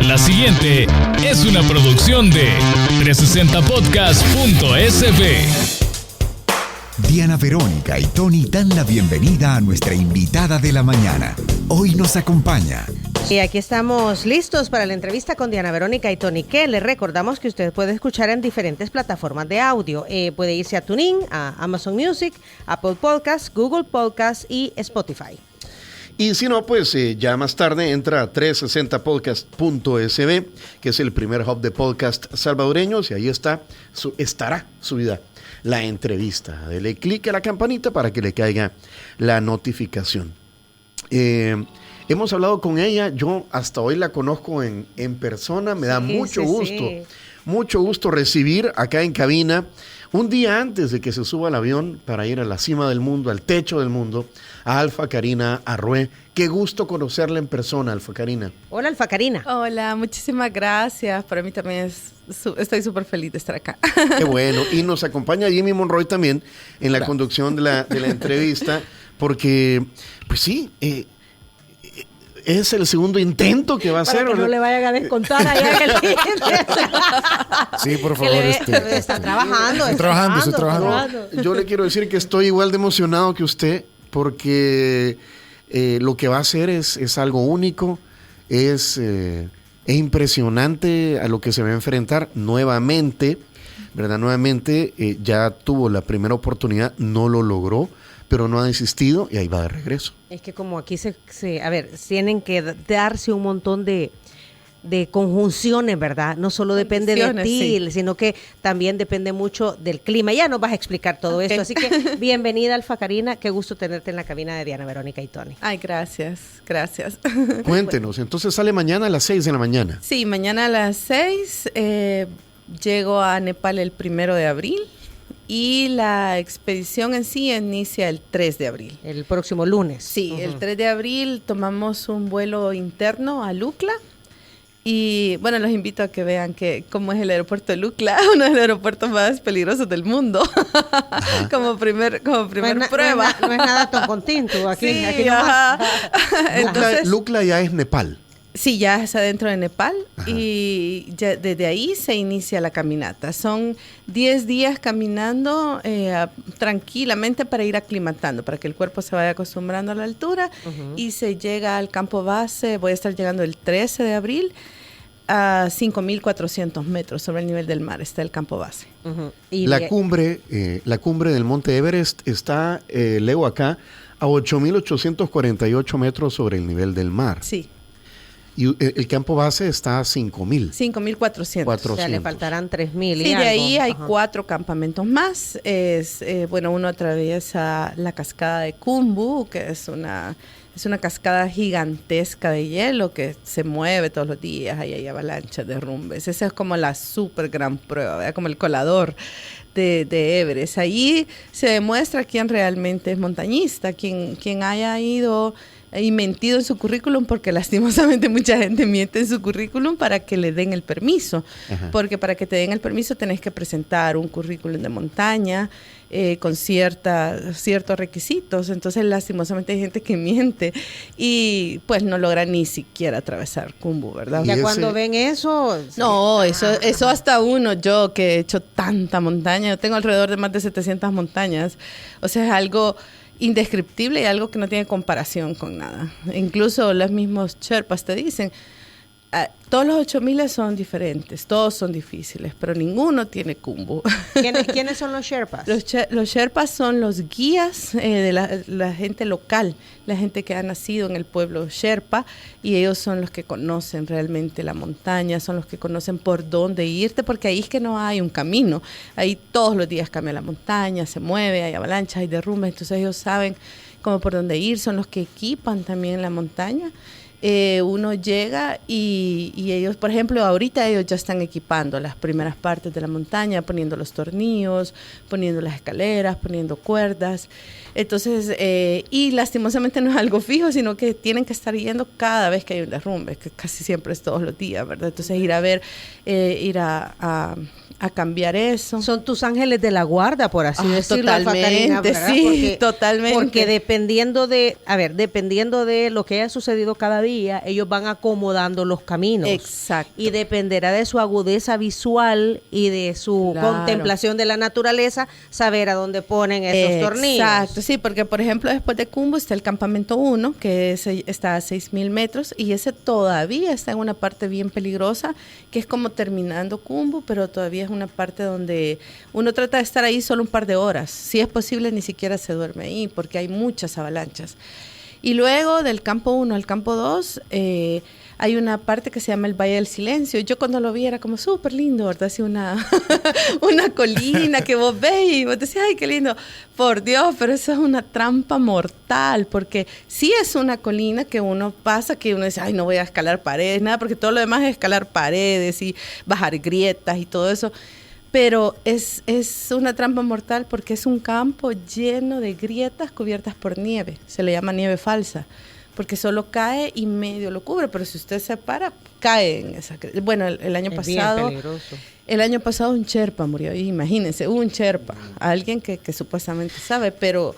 La siguiente es una producción de 360podcast.sb. Diana Verónica y Tony dan la bienvenida a nuestra invitada de la mañana. Hoy nos acompaña. Y aquí estamos listos para la entrevista con Diana Verónica y Tony, que les recordamos que usted puede escuchar en diferentes plataformas de audio. Puede irse a TuneIn, a Amazon Music, Apple Podcasts, Google Podcasts y Spotify. Y si no, pues ya más tarde entra a 360podcast.sb, que es el primer hub de podcast salvadoreños, y ahí estará subida la entrevista. Dele clic a la campanita para que le caiga la notificación. Hemos hablado con ella, yo hasta hoy la conozco en persona, me da mucho gusto recibir acá en cabina, un día antes de que se suba al avión para ir a la cima del mundo, al techo del mundo, a Alfa Karina Arrué. Qué gusto conocerla en persona, Alfa Karina. Hola, Alfa Karina. Hola, muchísimas gracias. Para mí también estoy súper feliz de estar acá. Qué bueno. Y nos acompaña Jimmy Monroy también en la conducción de la entrevista, porque, pues sí, es el segundo intento que va a hacer. Para que no le vayan a descontar allá en el Sí, por favor. Está trabajando. Estoy trabajando. Yo le quiero decir que estoy igual de emocionado que usted, porque lo que va a hacer es algo único, es impresionante a lo que se va a enfrentar nuevamente, ¿verdad? Nuevamente ya tuvo la primera oportunidad, no lo logró, pero no ha desistido y ahí va de regreso. Es que como aquí tienen que darse un montón de conjunciones, ¿verdad? No solo depende de ti, sí, sino que también depende mucho del clima. Ya nos vas a explicar todo esto. Así que bienvenida, Alfa Karina. Qué gusto tenerte en la cabina de Diana Verónica y Tony. Ay, gracias. Cuéntenos, entonces sale mañana a las 6 de la mañana. Sí, mañana a las 6 llego a Nepal el 1 de abril. Y la expedición en sí inicia el 3 de abril. El próximo lunes. Sí, el 3 de abril tomamos un vuelo interno a Lukla. Y bueno, los invito a que vean cómo es el aeropuerto de Lukla, uno de los aeropuertos más peligrosos del mundo. como primer prueba. No es nada tocontinto aquí. Sí, aquí nomás. Lukla ya es Nepal. Sí, ya es adentro de Nepal. Ajá. Y ya desde ahí se inicia la caminata. Son 10 días caminando tranquilamente para ir aclimatando, para que el cuerpo se vaya acostumbrando a la altura. Y se llega al campo base. Voy a estar llegando el 13 de abril a 5.400 metros sobre el nivel del mar. Está el campo base. Y la cumbre del Monte Everest está, leo acá, a 8.848 metros sobre el nivel del mar. Sí. Y el campo base está a 5.000. 5.400. O sea, le faltarán 3.000. Sí, de ahí hay 4 campamentos más. Uno atraviesa la cascada de Khumbu, que es una cascada gigantesca de hielo que se mueve todos los días. Ahí hay avalanchas, derrumbes. Esa es como la súper gran prueba, ¿verdad? Como el colador de Everest. Ahí se demuestra quién realmente es montañista, quién haya ido y mentido en su currículum, porque lastimosamente mucha gente miente en su currículum para que le den el permiso. Ajá. Porque para que te den el permiso tenés que presentar un currículum de montaña con ciertos requisitos. Entonces lastimosamente hay gente que miente y pues no logra ni siquiera atravesar Khumbu, ¿verdad? Ya cuando ven eso... No, eso hasta yo que he hecho tanta montaña, yo tengo alrededor de más de 700 montañas, o sea, es algo indescriptible y algo que no tiene comparación con nada. Incluso los mismos Sherpas te dicen, todos los 8.000 son diferentes, todos son difíciles, pero ninguno tiene Khumbu. ¿Quiénes son los Sherpas? Los Sherpas son los guías de la gente local, la gente que ha nacido en el pueblo Sherpa, y ellos son los que conocen realmente la montaña, son los que conocen por dónde irte, porque ahí es que no hay un camino. Ahí todos los días cambia la montaña, se mueve, hay avalanchas, hay derrumbes, entonces ellos saben cómo por dónde ir, son los que equipan también la montaña. Uno llega y ellos, por ejemplo, ahorita ellos ya están equipando las primeras partes de la montaña, poniendo los tornillos, poniendo las escaleras, poniendo cuerdas. Entonces, y lastimosamente no es algo fijo, sino que tienen que estar yendo cada vez que hay un derrumbe, que casi siempre es todos los días, ¿verdad? Entonces, ir a a cambiar eso. Son tus ángeles de la guarda, por así decirlo. Totalmente, sí, totalmente. Porque dependiendo de lo que haya sucedido cada día, ellos van acomodando los caminos. Exacto. Y dependerá de su agudeza visual y de su contemplación de la naturaleza, saber a dónde ponen esos tornillos. Exacto, sí, porque por ejemplo después de Cumbu está el campamento 1, que está a 6,000 metros, y ese todavía está en una parte bien peligrosa, que es como terminando Cumbu, pero todavía es una parte donde uno trata de estar ahí solo un par de horas. Si es posible, ni siquiera se duerme ahí, porque hay muchas avalanchas. Y luego del campo 1 al campo 2, hay una parte que se llama el Valle del Silencio. Yo cuando lo vi era como súper lindo, ¿verdad? Así una colina que vos ves y vos decís, ay, qué lindo. Por Dios, pero eso es una trampa mortal, porque sí es una colina que uno pasa, que uno dice, ay, no voy a escalar paredes, nada, porque todo lo demás es escalar paredes y bajar grietas y todo eso. Pero es una trampa mortal porque es un campo lleno de grietas cubiertas por nieve. Se le llama nieve falsa, porque solo cae y medio lo cubre, pero si usted se para, cae en esa. Bueno, el año pasado, un Sherpa murió, imagínense, un Sherpa, alguien que supuestamente sabe, pero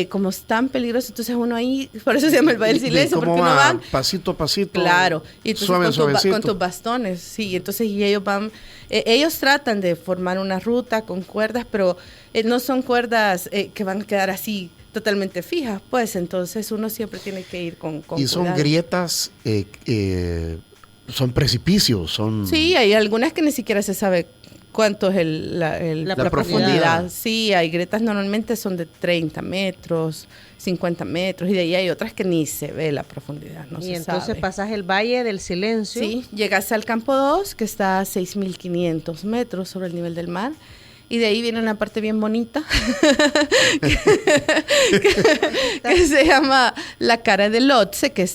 como es tan peligroso, entonces uno ahí, por eso se llama el Valle del Silencio, porque uno va pasito a pasito, claro, y entonces suave, con tus bastones, sí, entonces y ellos van, ellos tratan de formar una ruta con cuerdas, pero no son cuerdas que van a quedar así totalmente fijas, pues entonces uno siempre tiene que ir con y son cuidado. Grietas, son precipicios, son... Sí, hay algunas que ni siquiera se sabe cuánto es la profundidad. Sí, hay grietas normalmente son de 30 metros, 50 metros, y de ahí hay otras que ni se ve la profundidad, no se sabe. Y entonces pasas el Valle del Silencio. Sí, llegas al campo 2, que está a 6,500 metros sobre el nivel del mar. Y de ahí viene una parte bien bonita que se llama la cara del Lhotse, que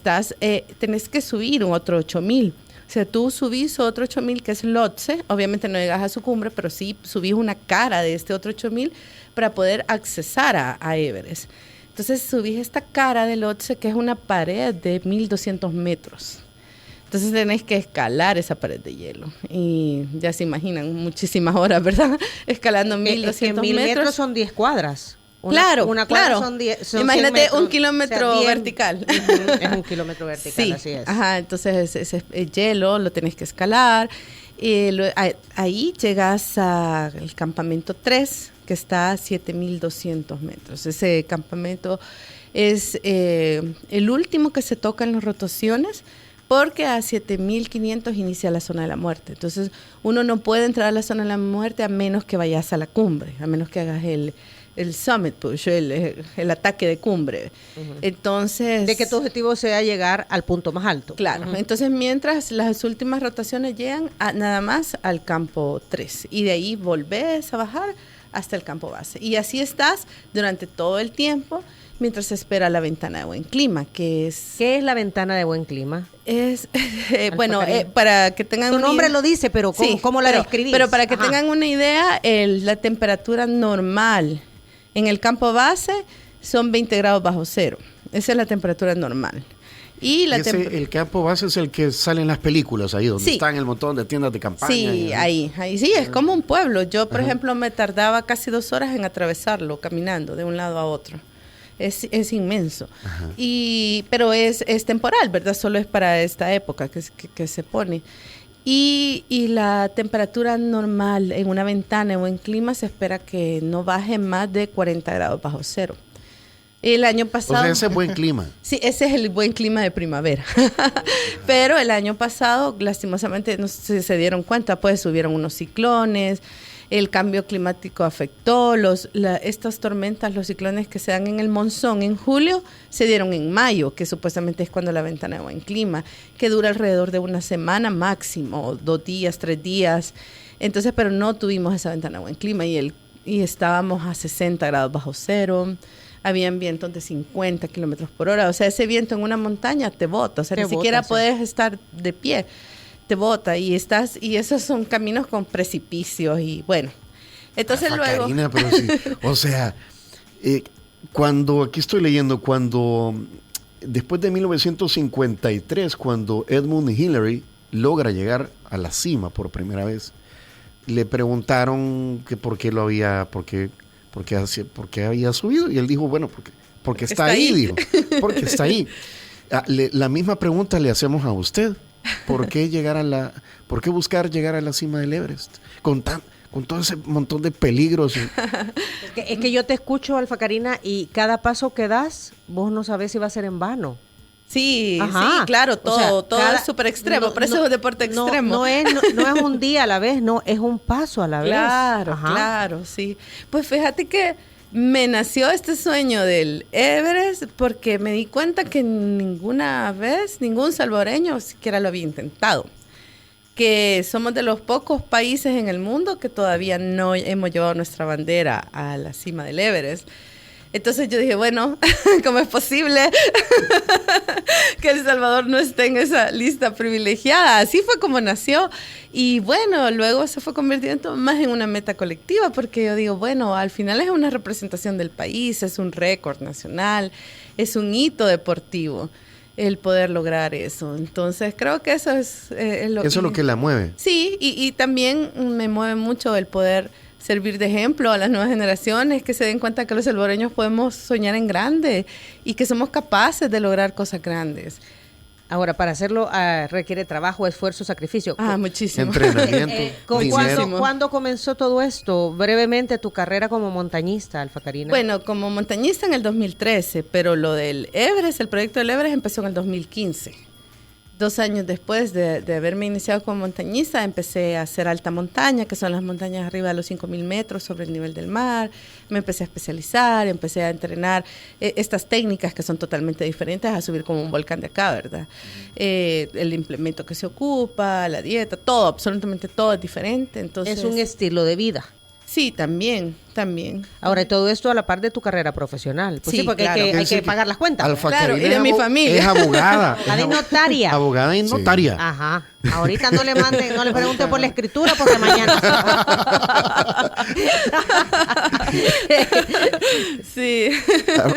tenés que subir un otro 8,000. O sea, tú subís otro 8,000 que es Lhotse, obviamente no llegas a su cumbre, pero sí subís una cara de este otro 8,000 para poder accesar a Everest. Entonces subís esta cara del Lhotse, que es una pared de 1,200 metros. Entonces tenés que escalar esa pared de hielo. Y ya se imaginan, muchísimas horas, ¿verdad? Escalando 1,200 metros. Son 10 cuadras. Una cuadra son 10. Imagínate un kilómetro vertical. Es un kilómetro vertical, sí, así es. Ajá, entonces ese hielo lo tenés que escalar. Ahí llegas al campamento 3, que está a 7,200 metros. Ese campamento es el último que se toca en las rotaciones, porque a 7,500 inicia la zona de la muerte. Entonces, uno no puede entrar a la zona de la muerte a menos que vayas a la cumbre, a menos que hagas el summit push, el ataque de cumbre. Uh-huh. Entonces... De que tu objetivo sea llegar al punto más alto. Claro. Uh-huh. Entonces, mientras las últimas rotaciones llegan nada más al campo 3. Y de ahí volvés a bajar hasta el campo base. Y así estás durante todo el tiempo, mientras se espera la ventana de buen clima, que es... ¿Qué es la ventana de buen clima? Es, para que tengan... Tu nombre lo dice, pero ¿cómo la describís? Pero para que tengan una idea, la temperatura normal en el campo base son 20 grados bajo cero. Esa es la temperatura normal. Y el campo base es el que sale en las películas, ahí donde están el montón de tiendas de campaña. Sí, ahí sí, es como un pueblo. Yo, por ejemplo, me tardaba casi 2 horas en atravesarlo, caminando de un lado a otro. Es inmenso. Pero es temporal, ¿verdad? Solo es para esta época que se pone. Y la temperatura normal en una ventana o en clima se espera que no baje más de 40 grados bajo cero. El año pasado... O sea, ese es buen clima. Sí, ese es el buen clima de primavera. Pero el año pasado, lastimosamente, no sé si se dieron cuenta, pues subieron unos ciclones, el cambio climático afectó, estas tormentas, los ciclones que se dan en el monzón en julio, se dieron en mayo, que supuestamente es cuando la ventana de buen clima, que dura alrededor de una semana máximo, 2 días, 3 días. Entonces, pero no tuvimos esa ventana de buen clima y estábamos a 60 grados bajo cero. Habían vientos de 50 kilómetros por hora. O sea, ese viento en una montaña te bota. O sea, ni siquiera puedes estar de pie. Te bota y esos son caminos con precipicios y bueno. Entonces luego... Karina, pero sí. O sea, aquí estoy leyendo, después de 1953, cuando Edmund Hillary logra llegar a la cima por primera vez, le preguntaron que por qué había subido, y él dijo, bueno, porque está ahí, dijo, porque está ahí. La misma pregunta le hacemos a usted. ¿Por qué buscar llegar a la cima del Everest? Con todo ese montón de peligros. Es que yo te escucho, Alfa Karina, y cada paso que das, vos no sabés si va a ser en vano. Sí, claro, todo es súper extremo, por eso es un deporte extremo. No es un día a la vez, no, es un paso a la vez. Claro, sí. Pues fíjate que me nació este sueño del Everest porque me di cuenta que ninguna vez ningún salvadoreño siquiera lo había intentado. Que somos de los pocos países en el mundo que todavía no hemos llevado nuestra bandera a la cima del Everest. Entonces yo dije, bueno, ¿cómo es posible que El Salvador no esté en esa lista privilegiada? Así fue como nació. Y bueno, luego se fue convirtiendo más en una meta colectiva, porque yo digo, bueno, al final es una representación del país, es un récord nacional, es un hito deportivo el poder lograr eso. Entonces creo que eso es lo que la mueve. Sí, y también me mueve mucho el poder servir de ejemplo a las nuevas generaciones, que se den cuenta que los salvadoreños podemos soñar en grande y que somos capaces de lograr cosas grandes. Ahora, para hacerlo requiere trabajo, esfuerzo, sacrificio. Muchísimo. Entrenamiento. ¿Cuándo comenzó todo esto? Brevemente, tu carrera como montañista, Alfa Karina. Bueno, como montañista en el 2013, pero lo del Everest, el proyecto del Everest empezó en el 2015. 2 años después de haberme iniciado como montañista, empecé a hacer alta montaña, que son las montañas arriba de los 5,000 metros sobre el nivel del mar. Me empecé a especializar, empecé a entrenar estas técnicas que son totalmente diferentes a subir como un volcán de acá, ¿verdad? El implemento que se ocupa, la dieta, todo, absolutamente todo es diferente. Entonces, es un estilo de vida. Sí, también. Ahora, y todo esto a la par de tu carrera profesional. Pues sí, porque claro, hay que pagar las cuentas. Alfa claro, Karina y de mi familia. Es abogada. Abogada y notaria. Abogada y notaria. Ajá. Ahorita no le pregunte por la escritura porque mañana. Sí.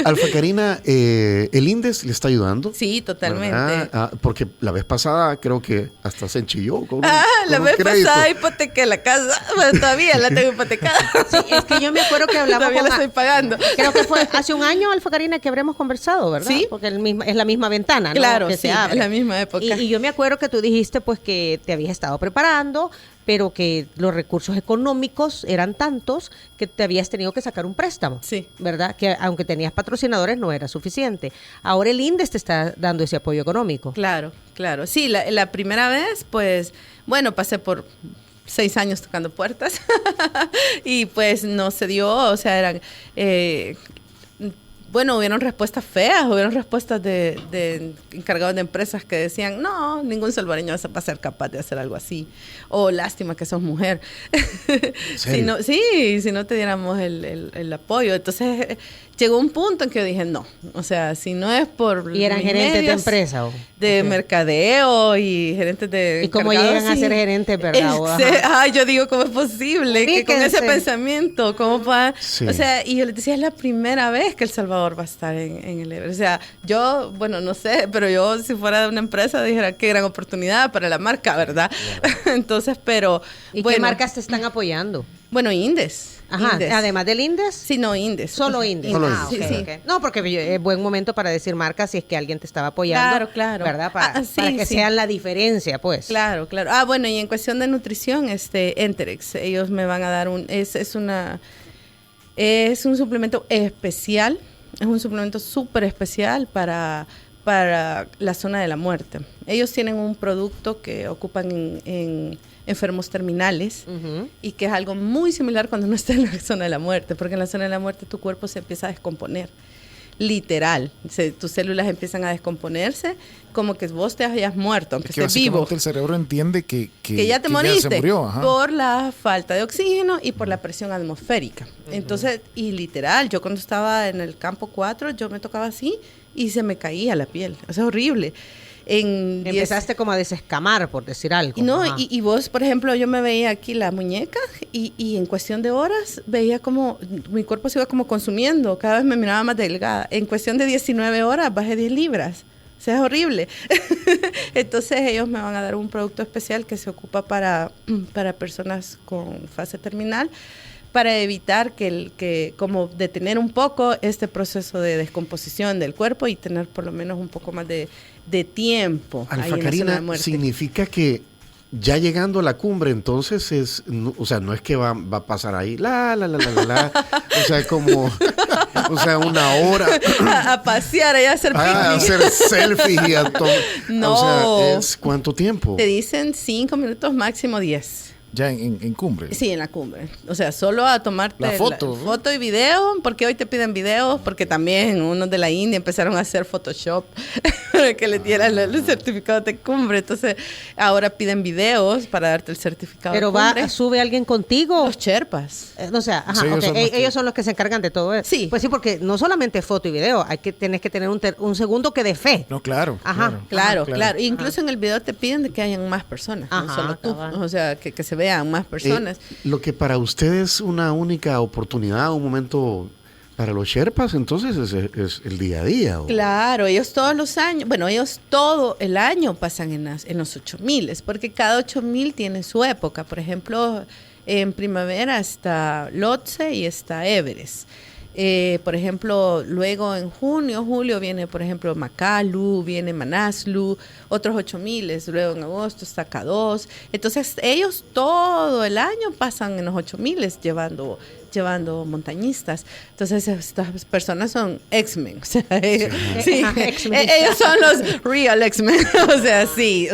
Alfa Karina, ¿el INDES le está ayudando? Sí, totalmente. Porque la vez pasada creo que hasta se enchilló con la vez pasada hipotequé la casa. Bueno, todavía la tengo hipotecada. Sí, es que yo me acuerdo que hablamos todavía la estoy pagando. Creo que fue hace un año, Alfa Karina, que habremos conversado, ¿verdad? Sí. Porque es la misma ventana, ¿no? Claro, que sí, se abre. es la misma época. Y yo me acuerdo que tú dijiste, pues, que te habías estado preparando, pero que los recursos económicos eran tantos que te habías tenido que sacar un préstamo. Sí. ¿Verdad? Que aunque tenías patrocinadores no era suficiente. Ahora el INDES te está dando ese apoyo económico. Claro. Sí, la primera vez, pues, bueno, pasé por 6 años tocando puertas y pues no se dio, o sea, eran... hubieron respuestas feas, hubieron respuestas de encargados de empresas que decían, no, ningún salvadoreño va a ser capaz de hacer algo así. O lástima que sos mujer. Si no te diéramos el apoyo. Entonces llegó un punto en que yo dije, no, o sea, si no es por... ¿Y eran gerentes de empresa? De mercadeo y gerentes de... ¿Y cómo llegan a ser gerentes, verdad? Yo digo, ¿cómo es posible que con ese pensamiento, cómo va? Sí. O sea, y yo les decía, es la primera vez que El Salvador va a estar en el Everest. O sea, yo, bueno, no sé, pero yo si fuera de una empresa dijera, qué gran oportunidad para la marca, ¿verdad? Yeah. Entonces, pero... ¿Y qué marcas te están apoyando? Bueno, INDES. Ajá, INDES. Además del INDES. Sí, no, INDES. Solo INDES. Okay. No, porque es buen momento para decir marcas si es que alguien te estaba apoyando. Claro. ¿Verdad? Para que sean la diferencia, pues. Claro. Bueno, y en cuestión de nutrición, Enterex, ellos me van a dar es un suplemento especial, es un suplemento súper especial para la zona de la muerte. Ellos tienen un producto que ocupan en enfermos terminales y que es algo muy similar cuando uno está en la zona de la muerte, porque en la zona de la muerte tu cuerpo se empieza a descomponer, literal. Tus células empiezan a descomponerse como que vos te hayas muerto, aunque estés vivo. El cerebro entiende que ya te moriste, ya se murió, por la falta de oxígeno y por la presión atmosférica. Entonces, y literal, yo cuando estaba en el campo 4, yo me tocaba así y se me caía la piel. O sea, horrible. Empezaste como a desescamar, por decir algo. No, y vos, por ejemplo, yo me veía aquí la muñeca y en cuestión de horas veía como mi cuerpo se iba como consumiendo, cada vez me miraba más delgada. En cuestión de 19 horas bajé 10 libras. O sea, es horrible. Entonces ellos me van a dar un producto especial que se ocupa para personas con fase terminal, para evitar como detener un poco este proceso de descomposición del cuerpo y tener por lo menos un poco más de tiempo. Alfa Karina, significa que ya llegando a la cumbre, entonces o sea, no es que va a pasar ahí, o sea, como, o sea, una hora. A pasear, a hacer picnic. A hacer selfies y a todo. No. O sea, ¿es cuánto tiempo? Te dicen 5 minutos, máximo 10. Ya en cumbre. Sí, en la cumbre. O sea, solo a tomarte la foto, ¿no? Foto y video, porque hoy te piden videos, porque también unos de la India empezaron a hacer Photoshop para que le dieran el certificado de cumbre. Entonces, ahora piden videos para darte el certificado de cumbre. Pero sube alguien contigo. Los Sherpas. O sea, ajá, sí, ellos son los que se encargan de todo eso. Sí. Pues sí, porque no solamente foto y video, tienes que tener un segundo que dé fe. No, claro. Ajá. Claro. Incluso en el video te piden de que hayan más personas, no solo tú. O sea, que se vean más personas. Lo que para ustedes es una única oportunidad, un momento para los Sherpas, entonces es el día a día. ¿O? Claro, ellos todos los años, ellos todo el año pasan en los 8000, porque cada 8000 tiene su época. Por ejemplo, en primavera está Lhotse y está Everest. Por ejemplo, luego en junio, julio viene, por ejemplo, Makalu, viene Manaslu, otros 8000, luego en agosto está K2. Entonces, ellos todo el año pasan en los 8000 llevando montañistas. Entonces, estas personas son X-Men. O sea, ellos son los real X-Men. O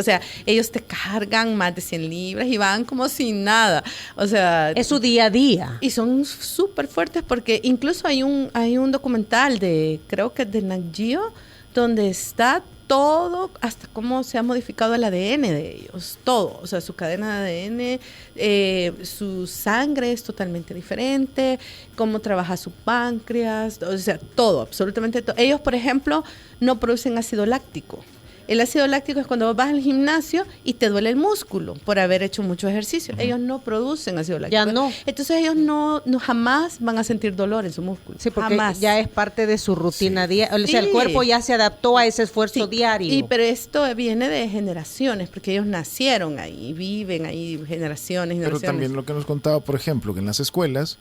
sea, ellos te cargan más de 100 libras y van como sin nada. O sea, es su día a día. Y son súper fuertes porque incluso hay un documental creo que de Nat Geo, donde está todo, hasta cómo se ha modificado el ADN de ellos, todo, o sea, su cadena de ADN, su sangre es totalmente diferente, cómo trabaja su páncreas, o sea, todo, absolutamente todo. Ellos, por ejemplo, no producen ácido láctico. El ácido láctico es cuando vas al gimnasio y te duele el músculo por haber hecho mucho ejercicio. Ellos no producen ácido láctico. Ya no. Entonces ellos no jamás van a sentir dolor en su músculo. Sí, porque jamás. ya es parte de su rutina diaria. O sea, el cuerpo ya se adaptó a ese esfuerzo diario. Pero esto viene de generaciones, porque ellos nacieron ahí, viven ahí generaciones. Pero también lo que nos contaba, por ejemplo, que en las escuelas,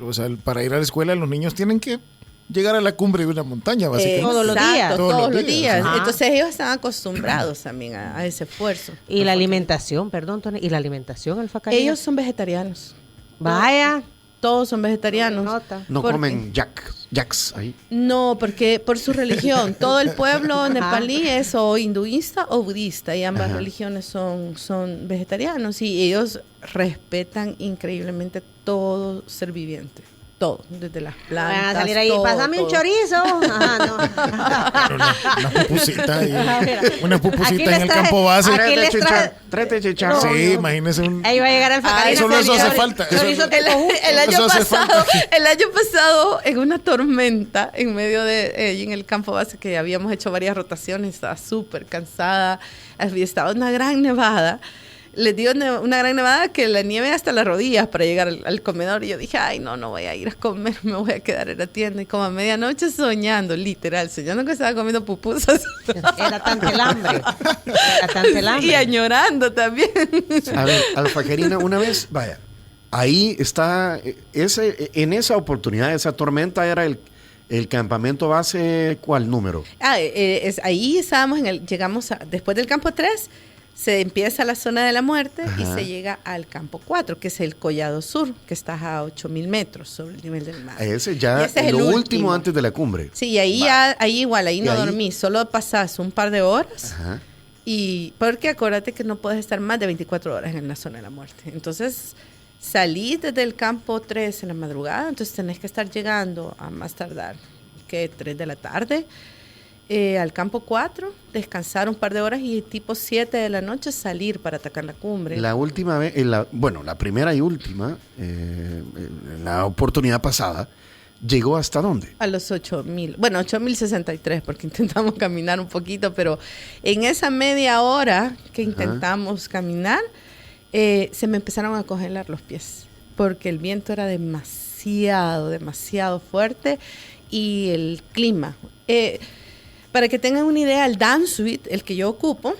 o sea, para ir a la escuela los niños tienen que llegar a la cumbre de una montaña, básicamente. Todos los días. Todos los días. Entonces ellos están acostumbrados también a ese esfuerzo. Y la alimentación, perdón, Tony, y la alimentación, Alfa Karina. Ellos son vegetarianos. Vaya. Todos son vegetarianos. No comen yaks ahí. No, porque por su religión. Todo el pueblo nepalí es o hinduista o budista, y ambas religiones son vegetarianos, y ellos respetan increíblemente todo ser viviente. Todo, desde las plantas. Van a salir ahí, pásame un chorizo. Ajá, no. Una pupusita ahí. Una pupusita en el campo base. Tráete chicharrón. Sí, imagínese ahí va a llegar el Fakarina. Solo eso hace falta. El año pasado, en una tormenta, en medio de en el campo base, que habíamos hecho varias rotaciones, estaba súper cansada, había estado una gran nevada. Les dio una gran nevada que la nieve hasta las rodillas para llegar al comedor. Y yo dije, ay, no voy a ir a comer, me voy a quedar en la tienda. Y como a medianoche soñando que estaba comiendo pupusas. Era tanto el hambre. Y añorando también. A ver, Alfa Karina, una vez, vaya, ahí está, en esa oportunidad, esa tormenta era el campamento base, ¿cuál número? Ahí estábamos llegamos después del campo 3, se empieza la zona de la muerte y se llega al campo 4, que es el Collado Sur, que está a 8,000 metros sobre el nivel del mar. Ese ya es lo último antes de la cumbre. Sí, y ahí no dormí, solo pasás un par de horas. Y porque acuérdate que no puedes estar más de 24 horas en la zona de la muerte. Entonces, salís desde el campo 3 en la madrugada, entonces tenés que estar llegando a más tardar que 3 de la tarde. Al campo 4, descansar un par de horas y tipo 7 de la noche salir para atacar la cumbre. La última vez, la primera y última, la oportunidad pasada, ¿llegó hasta dónde? A los 8,000, 8,063, porque intentamos caminar un poquito, pero en esa media hora que intentamos caminar, se me empezaron a congelar los pies, porque el viento era demasiado fuerte y el clima. Para que tengan una idea, el down suite, el que yo ocupo,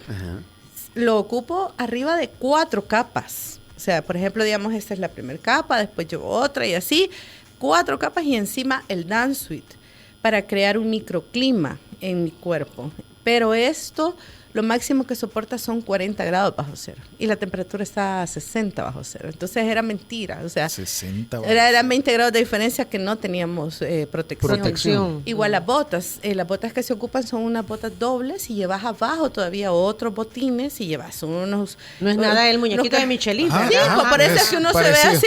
lo ocupo arriba de 4 capas. O sea, por ejemplo, digamos, esta es la primera capa, después llevo otra y así, 4 capas y encima el down suite para crear un microclima en mi cuerpo. Pero esto, lo máximo que soporta son 40 grados bajo cero. Y la temperatura está a 60 bajo cero. Entonces era mentira. O sea, 60 eran 20 grados de diferencia que no teníamos protección. Igual las botas que se ocupan son unas botas dobles y llevas abajo todavía otros botines y llevas unos... No es nada el muñequito de Michelin. Sí, por eso es que uno se ve así.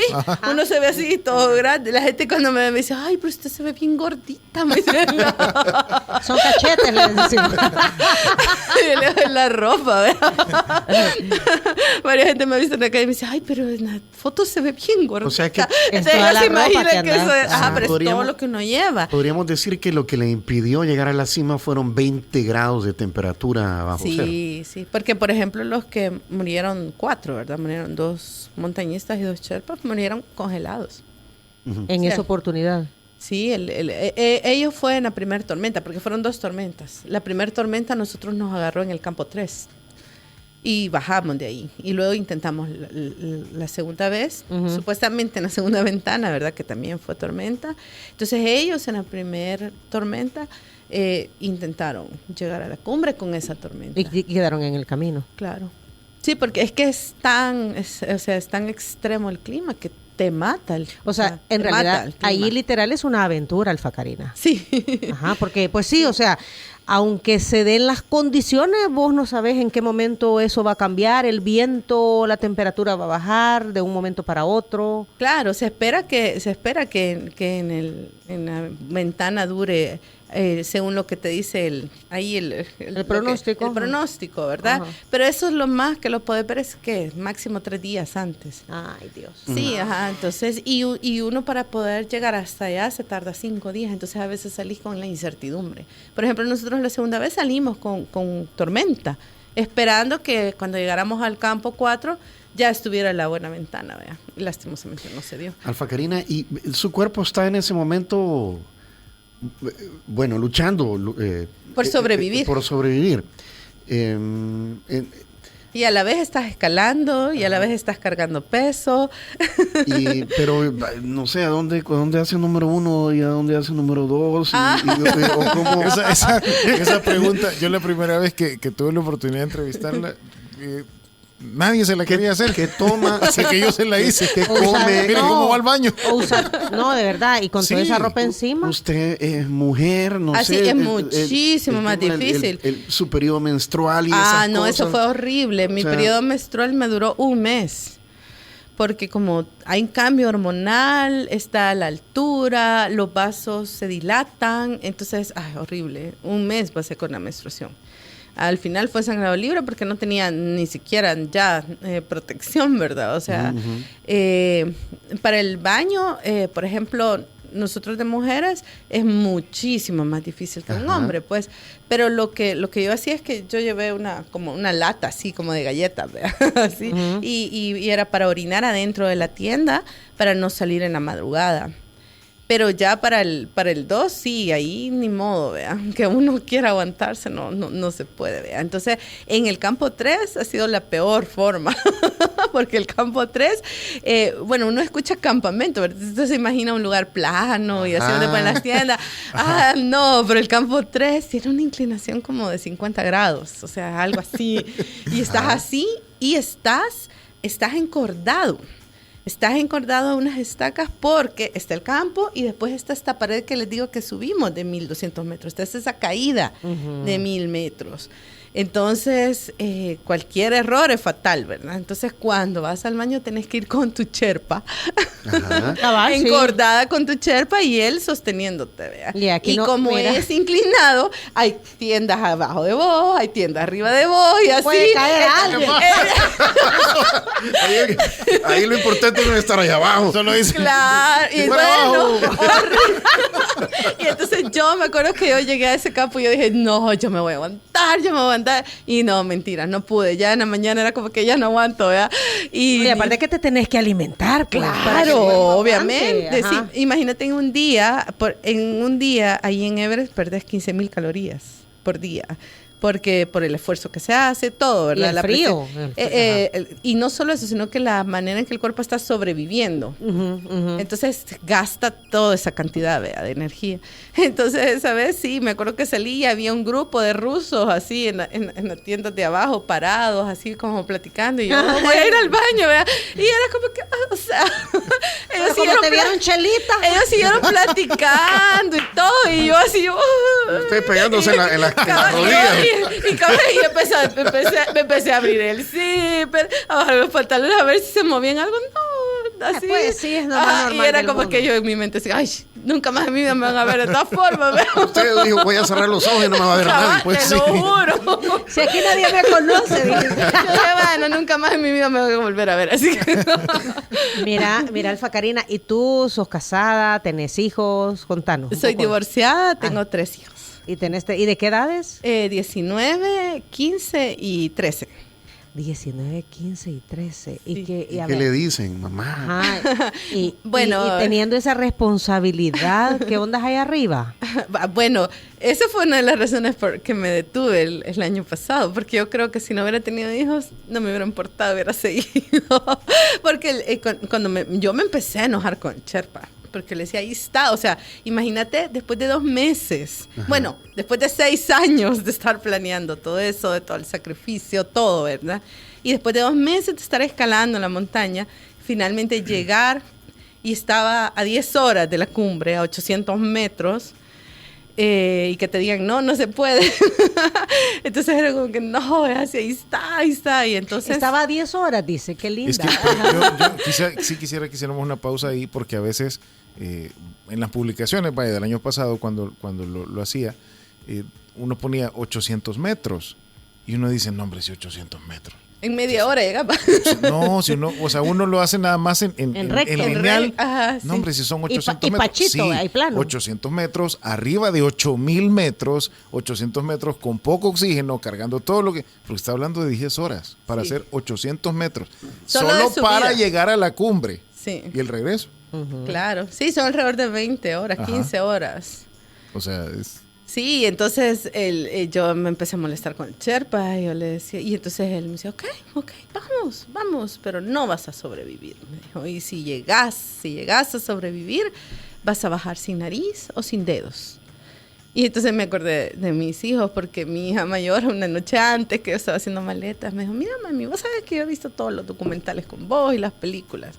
Uno se ve así, todo grande. La gente cuando me ve me dice, ay, pero usted se ve bien gordita. Me dice, no. Son cachetes, le decimos. Yo le doy la ropa, ¿verdad? Varias gente me ha visto en la calle y me dice, ay, pero en la foto se ve bien gordita. O sea que entonces ella se imagina que eso es, pero es todo lo que uno lleva. Podríamos decir que lo que le impidió llegar a la cima fueron 20 grados de temperatura bajo cero. Sí, porque por ejemplo los que murieron 4, ¿verdad? Murieron 2 montañistas y 2 sherpas, murieron congelados. En esa oportunidad. Sí, ellos fue en la primera tormenta, porque fueron 2 tormentas. La primera tormenta nosotros nos agarró en el campo 3 y bajamos de ahí. Y luego intentamos la segunda vez, supuestamente en la segunda ventana, ¿verdad? Que también fue tormenta. Entonces ellos en la primera tormenta intentaron llegar a la cumbre con esa tormenta. Y quedaron en el camino. Claro. Sí, porque es que es tan extremo el clima que te mata. O sea, en realidad, ahí literal es una aventura, Alfa Karina. Sí. Ajá, porque pues sí, o sea, aunque se den las condiciones, vos no sabés en qué momento eso va a cambiar, el viento, la temperatura va a bajar de un momento para otro. Claro, se espera que en la ventana dure, según lo que te dice el pronóstico. El pronóstico, ¿verdad? Ajá. Pero eso es lo más que lo puedes ver, es que máximo 3 días antes. Ay, Dios. Sí, entonces, y uno para poder llegar hasta allá se tarda 5 días, entonces a veces salís con la incertidumbre. Por ejemplo, nosotros la segunda vez salimos con tormenta, esperando que cuando llegáramos al campo 4 ya estuviera la buena ventana, ¿verdad? Y lastimosamente no se dio. Alfa Karina, ¿y su cuerpo está en ese momento, bueno, luchando por sobrevivir? Por sobrevivir. Y a la vez estás escalando y a la vez estás cargando peso. Pero no sé, ¿a dónde hace el número 1 y a dónde hace el número 2? ¿O cómo? Esa pregunta, yo la primera vez que tuve la oportunidad de entrevistarla, nadie se la quería hacer. Que toma, así que yo se la hice. Que come. Mire cómo va al baño. No, de verdad, y con toda esa ropa encima. Usted es mujer, no así sé. Es muchísimo más difícil. Su periodo menstrual y esas no, cosas. eso fue horrible. Mi periodo menstrual me duró 1 mes. Porque como hay un cambio hormonal, está a la altura, los vasos se dilatan, entonces, horrible. 1 mes pasé con la menstruación. Al final fue sangrado libre porque no tenía ni siquiera ya protección, ¿verdad? O sea, para el baño, por ejemplo, nosotros de mujeres es muchísimo más difícil que un hombre, pues. Pero lo que yo hacía es que yo llevé como una lata así como de galletas, ¿verdad? Así, y era para orinar adentro de la tienda para no salir en la madrugada. Pero ya para el 2, sí, ahí ni modo, ¿vea? Aunque uno quiera aguantarse, no se puede, ¿vea? Entonces, en el campo 3 ha sido la peor forma, porque el campo 3, uno escucha campamento, ¿verdad? Entonces se imagina un lugar plano y así donde ponen las tiendas. No, pero el campo 3 tiene una inclinación como de 50 grados, o sea, algo así. Y estás así y estás encordado. Estás encordado a unas estacas porque está el campo y después está esta pared que les digo que subimos de 1,200 metros. Está esa caída de 1,000 metros. Entonces, cualquier error es fatal, ¿verdad? Entonces, cuando vas al baño tenés que ir con tu cherpa, encordada con tu cherpa y él sosteniéndote, ¿verdad? Y como es inclinado, hay tiendas abajo de vos, hay tiendas arriba de vos y así. Puede caer alguien. Ahí lo importante no es estar allá abajo. Solo dice. Claro, y bueno, y entonces yo me acuerdo que yo llegué a ese campo y yo dije, no, yo me voy a aguantar. Y no, mentira, no pude. Ya en la mañana era como que ya no aguanto, ¿verdad? Y aparte que te tenés que alimentar, pues. Claro, obviamente. Sí, imagínate en un día ahí en Everest perdés 15,000 calorías. por día. Porque por el esfuerzo que se hace, todo, ¿verdad? Y el frío. Y no solo eso, sino que la manera en que el cuerpo está sobreviviendo. Entonces gasta toda esa cantidad, ¿verdad?, de energía. Entonces esa vez sí, me acuerdo que salí y había un grupo de rusos así en la tienda de abajo, parados, así como platicando. Y yo, voy a ir al baño, ¿verdad? Y era como que, o sea, ellos como te vieron chelita. Ellos siguieron platicando y todo. Y yo así, estoy pegándose en las rodillas. Y me empecé a abrir el zipper, a bajar los pantalones a ver si se movían algo. No, así. Pues sí, es normal. Y era como que yo en mi mente decía, ay, nunca más en mi vida me van a ver de todas formas. Usted dijo, voy a cerrar los ojos y no me va a ver nadie. Pues, te lo juro. Si aquí nadie me conoce. Yo dije, bueno, nunca más en mi vida me voy a volver a ver. Así que Mira, Alfa Karina, ¿y tú sos casada? ¿Tenés hijos? Contanos. Soy divorciada, tengo 3 hijos. ¿Y de qué edades? 19, 15 y 13. 19, 15 y 13. Sí. ¿Y qué le dicen, mamá? Ajá. Y Bueno, y teniendo esa responsabilidad, ¿qué ondas hay arriba? Bueno, esa fue una de las razones por que me detuve el año pasado, porque yo creo que si no hubiera tenido hijos, no me hubiera importado, hubiera seguido. Porque cuando yo me empecé a enojar con Sherpa, porque le decía, ahí está, o sea, imagínate, después de 2 meses, bueno, después de 6 años de estar planeando todo eso, de todo el sacrificio, todo, ¿verdad? Y después de 2 meses de estar escalando la montaña, finalmente llegar, y estaba a 10 horas de la cumbre, a 800 metros, y que te digan, no se puede. Entonces era como que, no, así, ahí está. Y entonces... Estaba a 10 horas, dice, qué linda. Es que yo quisiera que hiciéramos una pausa ahí, porque a veces en las publicaciones, del año pasado, cuando lo hacía, uno ponía 800 metros y uno dice, no, hombre, si 800 metros. En media hora llegaba. No, si uno, o sea, uno lo hace nada más en lineal. Ajá, sí. No, hombre, si son 800 y metros. Pachito, sí, hay plano. 800 metros, arriba de 8,000 metros, 800 metros con poco oxígeno, cargando todo lo que... Porque está hablando de 10 horas para hacer 800 metros. Solo para llegar a la cumbre. Sí. Y el regreso. Claro. Sí, son alrededor de 20 horas, 15 horas. O sea, es... Sí, entonces yo me empecé a molestar con el Sherpa y yo le decía, y entonces él me decía, ok, vamos, pero no vas a sobrevivir, me dijo, y si llegas a sobrevivir, vas a bajar sin nariz o sin dedos. Y entonces me acordé de mis hijos, porque mi hija mayor, una noche antes que yo estaba haciendo maletas, me dijo, mira mami, vos sabes que yo he visto todos los documentales con vos y las películas.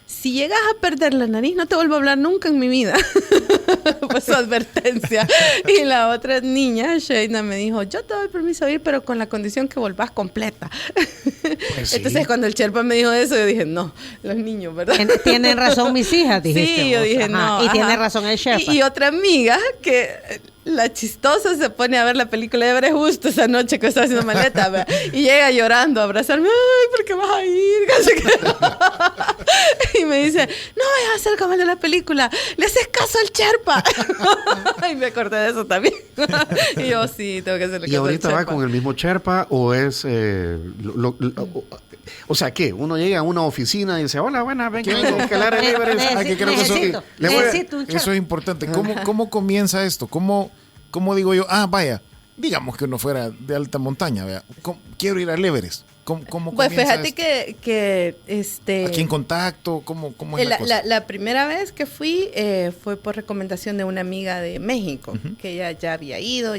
Si llegas a perder la nariz, no te vuelvo a hablar nunca en mi vida. Fue su advertencia. Y la otra niña, Shayna, me dijo, yo te doy permiso de ir, pero con la condición que volvás completa. Pues sí. Entonces, cuando el Sherpa me dijo eso, yo dije, no, los niños, ¿verdad? Tienen razón mis hijas, dijiste. Sí, yo dije, ajá. no. Y tiene razón el Sherpa. Y otra amiga que... La chistosa se pone a ver la película de Everest justo esa noche que estaba haciendo maleta, ¿verdad? Y llega llorando a abrazarme, ay, ¿por qué vas a ir? Y me dice, no vayas a hacer como el de la película, le haces caso al Sherpa. Y me acordé de eso también. Y yo, sí, tengo que hacerle caso al Sherpa. ¿Y ahorita va con el mismo Sherpa o es... o sea, ¿qué? Uno llega a una oficina y dice, hola, buenas, ven que vengo a escalar el Everest. Necesito un Sherpa. Eso es importante. ¿Cómo comienza esto? ¿Cómo digo yo? Vaya, digamos que uno fuera de alta montaña, vea. Quiero ir al Everest. ¿Cómo pues comienza fíjate que ¿a quién contacto? ¿Cómo es la cosa? La primera vez que fui fue por recomendación de una amiga de México, que ella ya había ido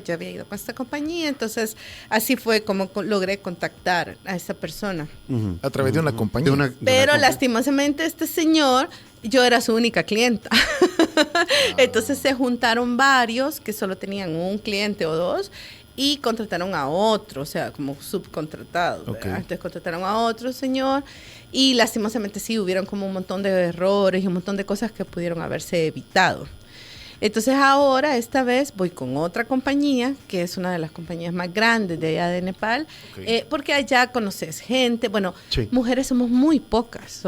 con esta compañía, entonces así fue como logré contactar a esa persona. A través de una compañía. Pero lastimosamente este señor, yo era su única clienta. Entonces se juntaron varios que solo tenían un cliente o 2 y contrataron a otro, o sea, como subcontratado. Okay. Entonces contrataron a otro señor y lastimosamente sí, hubieron como un montón de errores y un montón de cosas que pudieron haberse evitado. Entonces ahora, esta vez, voy con otra compañía, que es una de las compañías más grandes de allá de Nepal, porque allá conoces gente, bueno, sí. Mujeres somos muy pocas.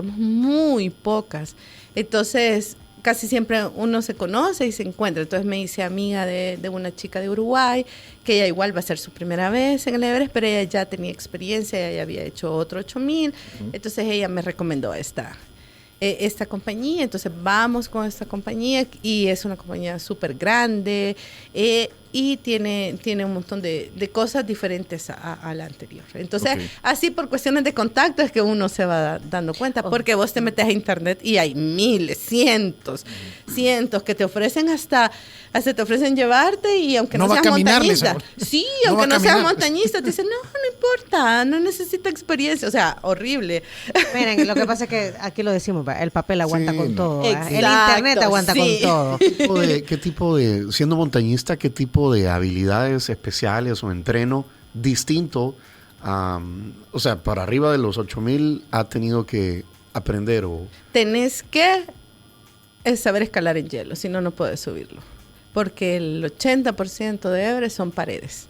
Entonces, casi siempre uno se conoce y se encuentra. Entonces me hice amiga de una chica de Uruguay, que ella igual va a ser su primera vez en el Everest, pero ella ya tenía experiencia, ella ya había hecho otro 8,000. Entonces ella me recomendó esta compañía. Entonces vamos con esta compañía y es una compañía súper grande. y tiene un montón de cosas diferentes a la anterior. Entonces, así por cuestiones de contacto es que uno se va dando cuenta, porque vos te metes a internet y hay miles, cientos que te ofrecen hasta te ofrecen llevarte, y aunque no seas montañista. Sí, aunque no seas montañista, te dicen, no importa, no necesita experiencia. O sea, horrible. Miren, lo que pasa es que aquí lo decimos, el papel aguanta con todo. Exacto, el internet aguanta con todo. ¿Qué tipo de, siendo montañista, qué tipo de habilidades especiales o entreno distinto, o sea, para arriba de los 8,000 ha tenido que aprender? Tenés que saber escalar en hielo, si no, no puedes subirlo. Porque el 80% de Everest son paredes.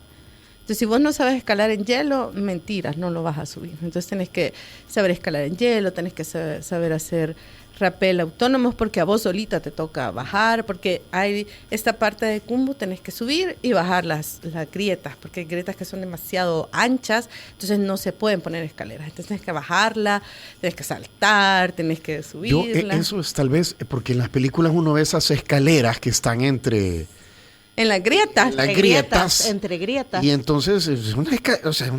Entonces, si vos no sabes escalar en hielo, mentiras, no lo vas a subir. Entonces, tenés que saber escalar en hielo, tenés que saber hacer rappel autónomos, porque a vos solita te toca bajar, porque hay esta parte de Khumbu, tenés que subir y bajar las grietas, porque hay grietas que son demasiado anchas, entonces no se pueden poner escaleras. Entonces, tenés que bajarla, tenés que saltar, tenés que subirla. Eso es tal vez, porque en las películas uno ve esas escaleras que están entre... En las grietas. Entre grietas. Y entonces es una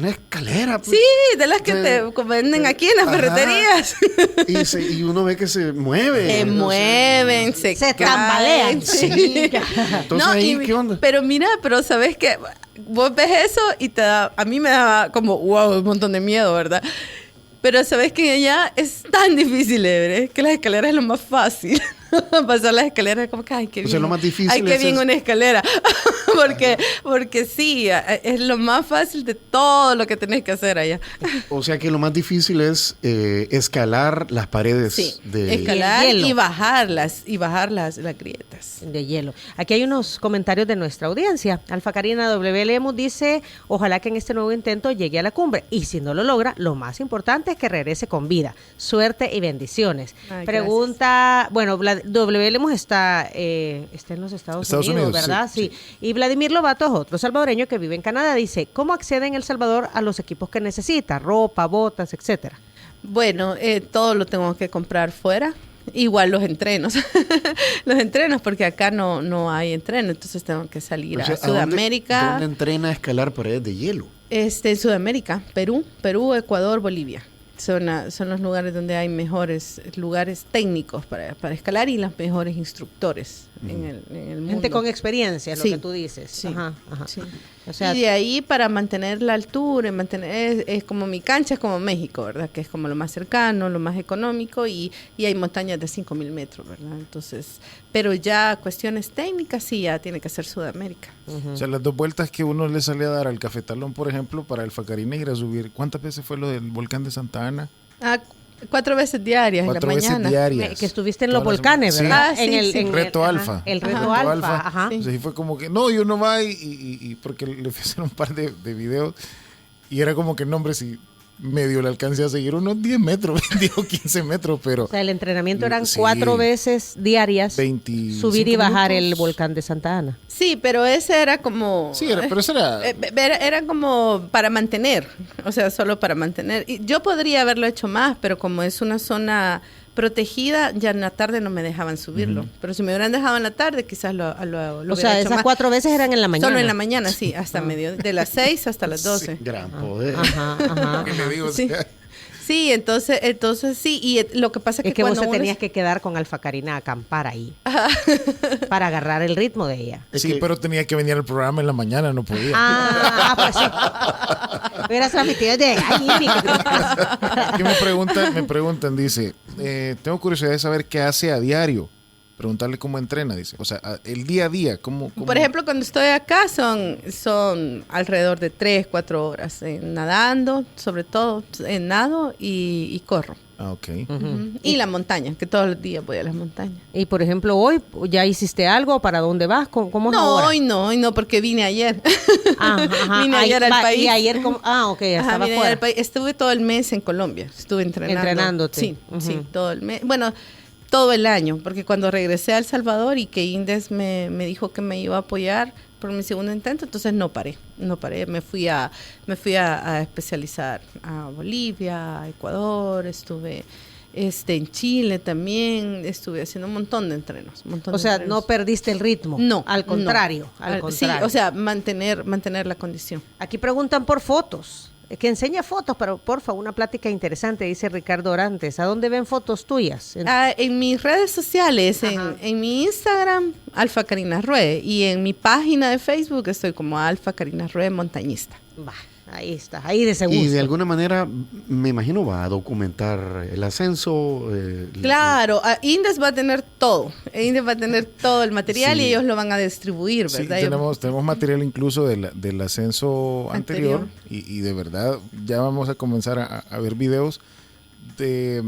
escalera. Pues, sí, de las que te venden aquí en las ferreterías. Y uno ve que se mueve. Se mueven, se tambalean. Sí. Entonces, ¿qué onda? Pero mira, ¿sabes qué? Vos ves eso y a mí me da como, wow, un montón de miedo, ¿verdad? Pero sabes que allá es tan difícil, Everest, que las escaleras es lo más fácil. Pasar las escaleras es como que, ay, qué bien. O sea, lo más difícil ay, qué bien una escalera. porque sí, es lo más fácil de todo lo que tenés que hacer allá. O sea que lo más difícil es escalar las paredes escalar y bajar las grietas de hielo. Aquí hay unos comentarios de nuestra audiencia. Alfa Karina W. Lemus dice, ojalá que en este nuevo intento llegue a la cumbre, y si no lo logra, lo más importante es que regrese con vida. Suerte y bendiciones. Ay, pregunta, bueno, W. Lemus está en los Estados Unidos, ¿verdad? Sí. Y Vladimir Lobato es otro salvadoreño que vive en Canadá. Dice, ¿cómo accede en El Salvador a los equipos que necesita? Ropa, botas, etcétera. Bueno, todo lo tengo que comprar fuera. Igual los entrenos. Los entrenos, porque acá no hay entreno. Entonces tengo que salir a Sudamérica. ¿Dónde entrena a escalar paredes de hielo? En Sudamérica, Perú, Ecuador, Bolivia. Son los lugares donde hay mejores lugares técnicos para escalar y los mejores instructores en el mundo. Gente con experiencia, es lo que tú dices. Sí, ajá. Sí. O sea, y de ahí, para mantener la altura, es como mi cancha, es como México, ¿verdad? Que es como lo más cercano, lo más económico, y hay montañas de 5,000 metros, ¿verdad? Entonces, pero ya cuestiones técnicas sí, ya tiene que ser Sudamérica. O sea, las 2 vueltas que uno le sale a dar al Cafetalón, por ejemplo, para Alfa Karina ir a subir, ¿cuántas veces fue lo del volcán de Santa Ana? 4 veces diarias en la mañana. Diarias. Que estuviste en los volcanes, ¿verdad? Sí, en Reto Alfa. El Reto Alfa. Ajá. Entonces fue como que, no, y uno va y porque le fui a hacer un par de videos y era como que, no, hombre, si medio le alcancé a seguir unos 10 metros, 10 o 15 metros, pero... O sea, el entrenamiento eran 4 veces diarias, subir y bajar el volcán de Santa Ana. Sí, pero ese era como... Sí, pero eso era... Era como para mantener, o sea, solo para mantener. Y yo podría haberlo hecho más, pero como es una zona protegida, ya en la tarde no me dejaban subirlo. Pero si me hubieran dejado en la tarde, quizás lo o sea, esas más. 4 veces eran en la mañana. Solo en la mañana, sí, hasta medio, de las 6 hasta las 12. Sí, gran poder. Ajá. ¿Qué le digo? Sí. Sí, entonces sí, y lo que pasa es que vos te tenías que quedar con Alfa Karina a acampar ahí para agarrar el ritmo de ella. Sí, pero tenía que venir al programa en la mañana, no podía. Pues sí. Hubieras transmitido de ahí. Aquí me preguntan, dice, tengo curiosidad de saber qué hace a diario. Preguntarle cómo entrena, dice. O sea, el día a día, ¿cómo? Por ejemplo, cuando estoy acá son alrededor de 3-4 horas nadando, sobre todo nado y corro. Ah, ok. Y la montaña, que todos los días voy a las montañas. Y por ejemplo, hoy ya hiciste algo, ¿para dónde vas? ¿Cómo es ahora? Hoy no, porque vine ayer. Vine ayer al país. Y ayer, ok, estaba fuera. Estuve todo el mes en Colombia, estuve entrenando. Entrenándote. Sí, todo el mes. Bueno, todo el año, porque cuando regresé a El Salvador y que Indes me dijo que me iba a apoyar por mi segundo intento, entonces no paré, me fui a especializar a Bolivia, a Ecuador, estuve En Chile también estuve haciendo un montón de entrenos. O sea, no perdiste el ritmo. No. Al contrario. Sí, o sea, mantener la condición. Aquí preguntan por fotos. Que enseña fotos, pero porfa, una plática interesante, dice Ricardo Orantes. ¿A dónde ven fotos tuyas? En mis redes sociales, en mi Instagram, Alfa Karina Rue, y en mi página de Facebook estoy como Alfa Karina Rue Montañista. Va, ahí está, ahí de seguro. Y de alguna manera, me imagino, va a documentar el ascenso. Claro, Indes va a tener todo. Indes va a tener todo el material y ellos lo van a distribuir, ¿verdad? Sí, tenemos material incluso del ascenso anterior. Y de verdad, ya vamos a comenzar a ver videos de...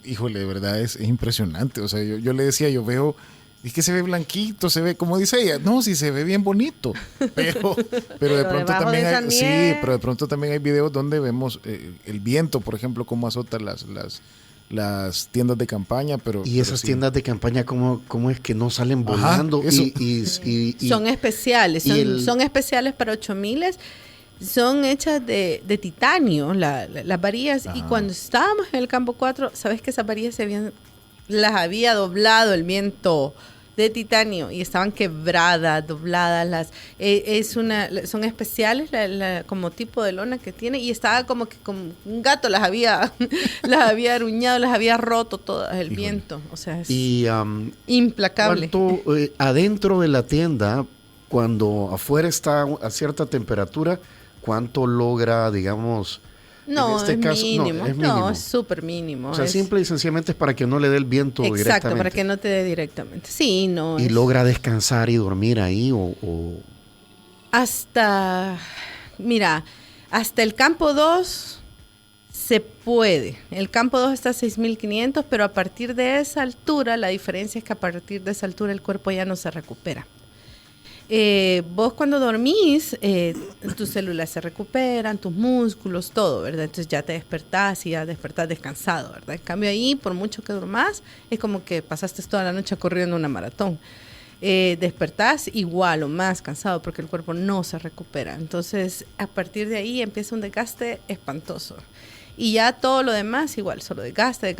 Híjole, de verdad es impresionante. O sea, yo le decía, yo veo... Es que se ve blanquito, se ve, como dice ella, no, sí se ve bien bonito, pero de pronto también hay, sí, pero de pronto también hay videos donde vemos el viento, por ejemplo, cómo azota las tiendas de campaña, pero... Y esas tiendas de campaña, ¿cómo es que no salen volando? Y son especiales, son especiales para 8000, son hechas de titanio, las varillas, y cuando estábamos en el campo 4, ¿sabes que esas varillas las había doblado el viento de titanio y estaban quebradas, dobladas? Son especiales como tipo de lona que tiene, y estaba como que como un gato las había aruñado, las había roto todas el viento. O sea, es implacable. ¿Cuánto adentro de la tienda, cuando afuera está a cierta temperatura, cuánto logra, digamos... No, en este caso, mínimo. No, es mínimo. No, es súper mínimo. O sea, simple y sencillamente es para que no le dé el viento directamente. Exacto, para que no te dé directamente. Sí, no. ¿Y logra descansar y dormir ahí o...? Mira, hasta el campo 2 se puede. El campo 2 está a 6.500, pero a partir de esa altura, la diferencia es que a partir de esa altura el cuerpo ya no se recupera. Vos cuando dormís, tus células se recuperan, tus músculos, todo, ¿verdad? Entonces ya te despertás y ya despertás descansado, ¿verdad? En cambio ahí, por mucho que durmás, es como que pasaste toda la noche corriendo una maratón. Despertás igual o más cansado porque el cuerpo no se recupera. Entonces, a partir de ahí empieza un desgaste espantoso. Y ya todo lo demás igual, solo desgaste.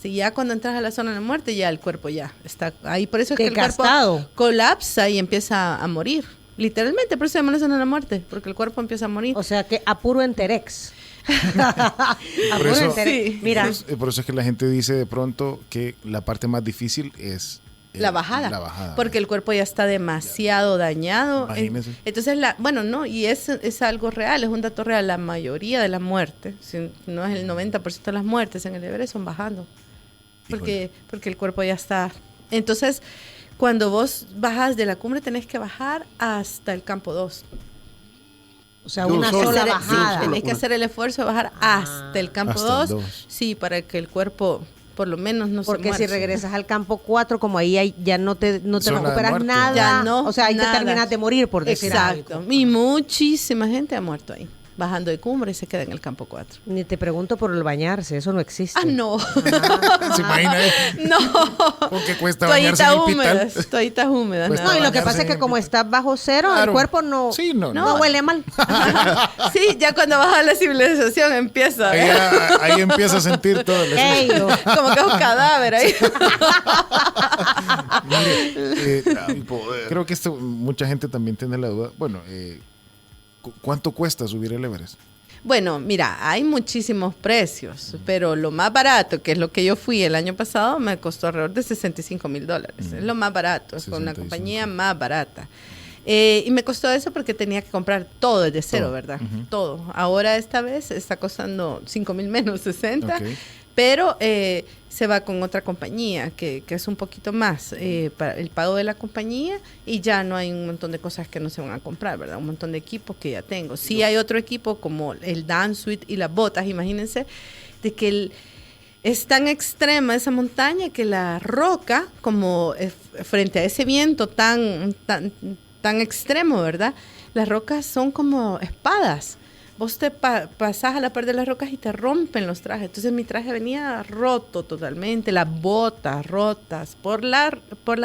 Y ya cuando entras a la zona de muerte, ya el cuerpo ya está ahí. Por eso es que el cuerpo colapsa y empieza a morir. Literalmente, por eso se llama la zona de la muerte, porque el cuerpo empieza a morir. O sea que a puro enterex. Por eso, sí. Mira. Por eso es que la gente dice de pronto que la parte más difícil es... La bajada, porque el cuerpo ya está demasiado dañado. Imagínese. Entonces, y es algo real, es un dato real. La mayoría de las muertes, si no es el 90% de las muertes en el Everest, son bajando. Porque el cuerpo ya está. Entonces, cuando vos bajas de la cumbre, tenés que bajar hasta el campo 2. O sea, una sola bajada. Tenés que hacer el esfuerzo de bajar hasta el campo 2. Sí, para que el cuerpo... por lo menos no se muere. Porque si regresas al campo 4, como ahí ya no te recuperas nada. Ya no, o sea, ahí nada. te terminas de morir, por decir Exacto. algo. Y muchísima gente ha muerto ahí, bajando de cumbre y se queda en el campo 4. Ni te pregunto por el bañarse, eso no existe. Ah, no. ¿Se imagina? No. ¿Con qué cuesta bañarse en el Pital? Toallitas húmedas. Pues No, y lo que pasa es que como estás bajo cero, claro, el cuerpo no huele mal. Sí, ya cuando baja la civilización empieza. Ahí empieza a sentir todo. Como que es un cadáver ahí. Mire, creo que mucha gente también tiene la duda. Bueno, ¿cuánto cuesta subir el Everest? Bueno, mira, hay muchísimos precios, pero lo más barato, que es lo que yo fui el año pasado, me costó alrededor de $65,000. Es lo más barato, es con una compañía más barata. Y me costó eso porque tenía que comprar todo desde cero, ¿verdad? Todo. Ahora esta vez está costando $5,000 menos 60. Okay. Pero se va con otra compañía que es un poquito más para el pago de la compañía, y ya no hay un montón de cosas que no se van a comprar, ¿verdad? Un montón de equipos que ya tengo. Sí hay otro equipo como el dance suite y las botas, imagínense, de que es tan extrema esa montaña que la roca, como frente a ese viento tan extremo, ¿verdad? Las rocas son como espadas. Vos te pasás a la par de las rocas y te rompen los trajes. Entonces mi traje venía roto totalmente, las botas rotas por las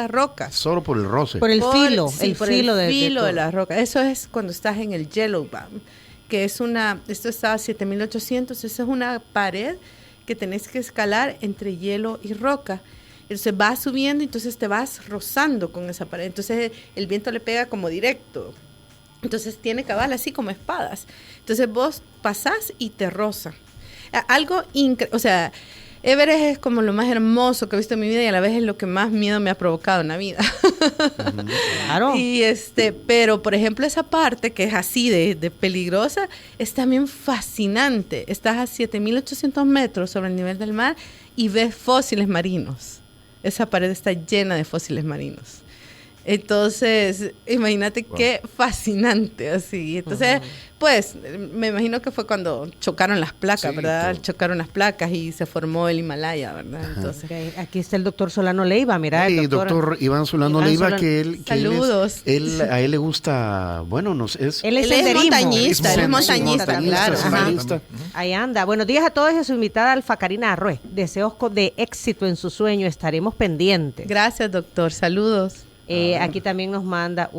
rocas. Solo por el roce. Por el filo, por el filo de las rocas. Eso es cuando estás en el Yellowband, que es esto está a 7.800, esa es una pared que tenés que escalar entre hielo y roca. Entonces vas subiendo, entonces te vas rozando con esa pared. Entonces el viento le pega como directo. Entonces tiene cabal así como espadas. Entonces vos pasás y te roza. Algo increíble, o sea, Everest es como lo más hermoso que he visto en mi vida y a la vez es lo que más miedo me ha provocado en la vida. Claro. Y pero por ejemplo esa parte que es así de peligrosa es también fascinante. Estás a 7.800 metros sobre el nivel del mar y ves fósiles marinos. Esa pared está llena de fósiles marinos. Entonces, imagínate qué fascinante así. Entonces, pues, me imagino que fue cuando chocaron las placas, sí, ¿verdad? Todo. Chocaron las placas y se formó el Himalaya, ¿verdad? Entonces, okay. Aquí está el doctor Solano Leiva, mira. El doctor Iván Solano Leiva, que él... Saludos. A él le gusta, bueno, no sé, él es montañista, claro. Ahí anda. Buenos días a todos y a su invitada Alfa Karina Arrué. Deseos de éxito en su sueño, estaremos pendientes. Gracias, doctor. Saludos. Aquí también nos manda,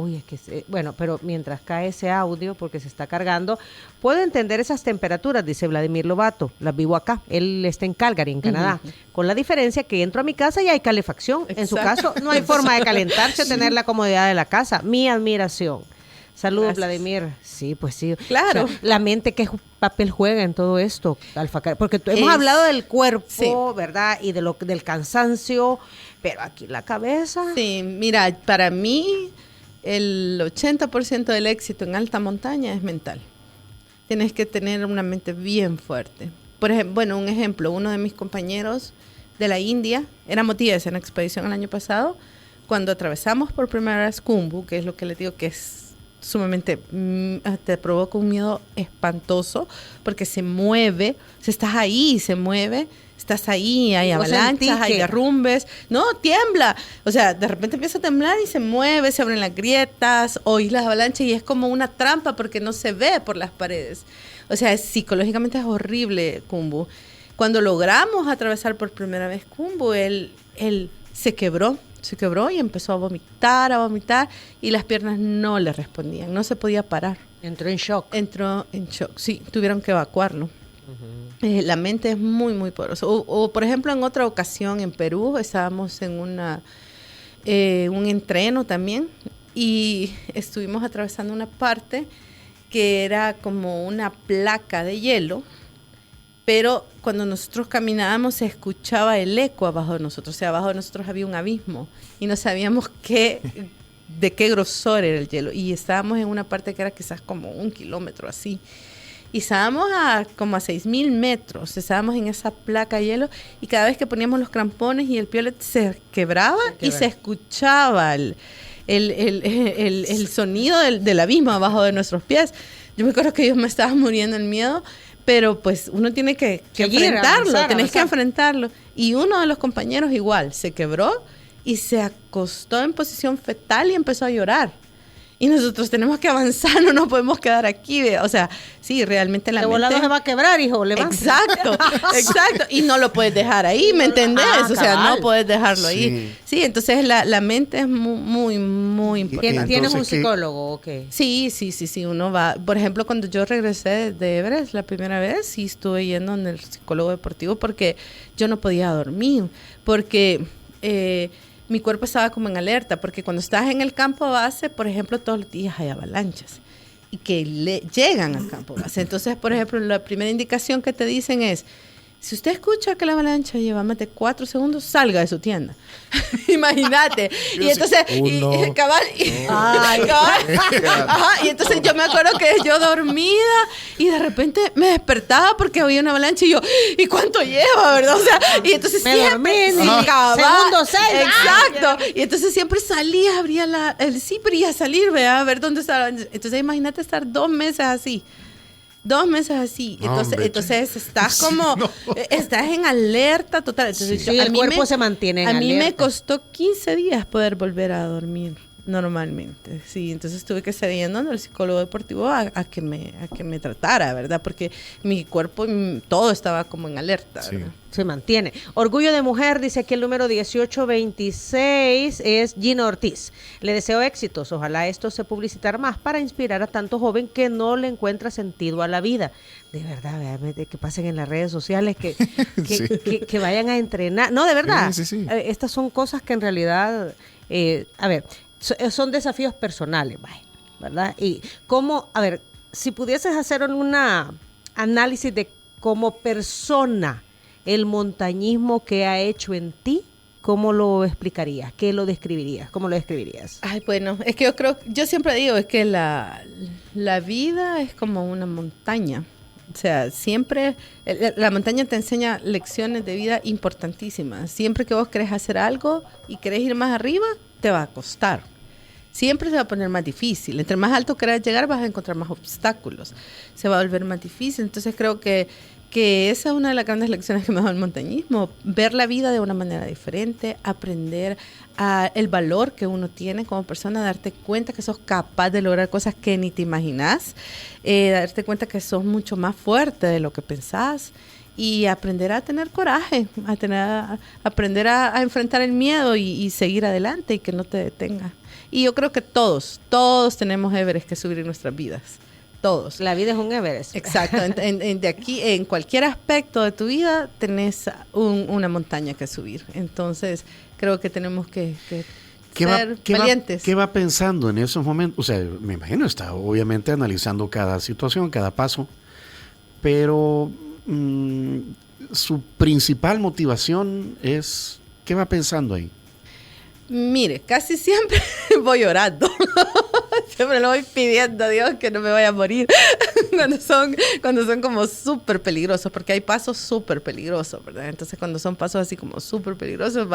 bueno, pero mientras cae ese audio, porque se está cargando, puedo entender esas temperaturas, dice Vladimir Lobato, las vivo acá, él está en Calgary, en Canadá, con la diferencia que entro a mi casa y hay calefacción, exacto. En su caso no hay forma de calentarse o tener la comodidad de la casa, mi admiración. Saludos, gracias. Vladimir. Sí, pues sí. Claro. O sea, la mente, ¿qué papel juega en todo esto, Alfa? Porque hemos hablado del cuerpo, sí, ¿verdad? Y del cansancio, pero aquí la cabeza. Sí, mira, para mí el 80% del éxito en alta montaña es mental. Tienes que tener una mente bien fuerte. Por ejemplo, bueno, un ejemplo, uno de mis compañeros de la India, éramos 10 en la expedición el año pasado, cuando atravesamos por primera vez Khumbu, que es lo que les digo que es sumamente, te provoca un miedo espantoso porque se mueve, estás ahí, se mueve, estás ahí, hay avalanchas, hay derrumbes, no, tiembla, o sea, de repente empieza a temblar y se mueve, se abren las grietas, oís las avalanchas y es como una trampa porque no se ve por las paredes, o sea, psicológicamente es horrible Khumbu. Cuando logramos atravesar por primera vez Khumbu, él se quebró y empezó a vomitar y las piernas no le respondían, no se podía parar. Entró en shock, sí, tuvieron que evacuarlo. La mente es muy, muy poderosa. O por ejemplo, en otra ocasión en Perú, estábamos en un entreno también y estuvimos atravesando una parte que era como una placa de hielo, pero cuando nosotros caminábamos se escuchaba el eco abajo de nosotros, o sea, abajo de nosotros había un abismo y no sabíamos de qué grosor era el hielo. Y estábamos en una parte que era quizás como 1 kilómetro así. Y estábamos como a 6.000 metros, estábamos en esa placa de hielo y cada vez que poníamos los crampones y el piolet se quebraba y se escuchaba el sonido del abismo abajo de nuestros pies. Yo me acuerdo que yo me estaba muriendo en miedo, pero pues uno tiene que enfrentarlo, tenés que enfrentarlo. Y uno de los compañeros igual, se quebró y se acostó en posición fetal y empezó a llorar. Y nosotros tenemos que avanzar, no nos podemos quedar aquí. O sea, sí, realmente la mente... De volado se va a quebrar, hijo, levanta. Exacto. Y no lo puedes dejar ahí, ¿me entendés? O sea, no puedes dejarlo ahí. Sí, entonces la mente es muy, muy importante. ¿Tienes un psicólogo o qué? Sí, uno va... Por ejemplo, cuando yo regresé de Everest la primera vez, sí estuve yendo en el psicólogo deportivo porque yo no podía dormir, porque... mi cuerpo estaba como en alerta, porque cuando estás en el campo base, por ejemplo, todos los días hay avalanchas y que llegan al campo base. Entonces, por ejemplo, la primera indicación que te dicen es, si usted escucha que la avalancha lleva más de 4 segundos, salga de su tienda. Imagínate. Y entonces, cabal. Y entonces yo me acuerdo que yo dormida y de repente me despertaba porque había una avalancha y yo, ¿y cuánto lleva, verdad? O sea, y entonces siempre segundo 6. Exacto. Y entonces siempre salía, abría el zipper y a salir, ¿verdad? A ver dónde está. Entonces imagínate estar 2 meses así. 2 meses así, entonces estás como, estás en alerta total. Entonces, el cuerpo se mantiene en alerta. A mí me costó 15 días poder volver a dormir. normalmente, sí. Entonces tuve que estar yendo al psicólogo deportivo a que me tratara, ¿verdad? Porque mi cuerpo, todo estaba como en alerta, Sí. ¿verdad? Se mantiene. Orgullo de mujer, dice aquí el número 1826, es Gina Ortiz. Le deseo éxitos. Ojalá esto se publicitara más para inspirar a tanto joven que no le encuentra sentido a la vida. De verdad, véame, que pasen en las redes sociales, que que vayan a entrenar. No, de verdad. Sí. Estas son cosas que en realidad, a ver, son desafíos personales, ¿verdad? Y cómo, a ver, si pudieses hacer una análisis de como persona el montañismo que ha hecho en ti, ¿cómo lo explicarías? ¿Qué lo describirías? ¿Cómo lo describirías? Ay, bueno, es que yo siempre digo, es que la vida es como una montaña. O sea, siempre la montaña te enseña lecciones de vida importantísimas. Siempre que vos querés hacer algo y querés ir más arriba, te va a costar. Siempre se va a poner más difícil. Entre más alto querás llegar, vas a encontrar más obstáculos. Se va a volver más difícil. Entonces creo que esa es una de las grandes lecciones que me da el montañismo. Ver la vida de una manera diferente, aprender el valor que uno tiene como persona, darte cuenta que sos capaz de lograr cosas que ni te imaginás, darte cuenta que sos mucho más fuerte de lo que pensás y aprender a tener coraje, aprender a enfrentar el miedo y seguir adelante y que no te detenga. Y yo creo que todos tenemos Everest que subir en nuestras vidas. Todos. La vida es un Everest. Exacto. De aquí, en cualquier aspecto de tu vida, tenés una montaña que subir. Entonces, creo que tenemos que ser valientes. ¿Qué va pensando en esos momentos? O sea, me imagino, está obviamente analizando cada situación, cada paso, pero su principal motivación es, ¿qué va pensando ahí? Mire, casi siempre voy orando. Siempre le voy pidiendo a Dios que no me vaya a morir cuando son como súper peligrosos, porque hay pasos súper peligrosos, ¿verdad? Entonces cuando son pasos así como súper peligrosos,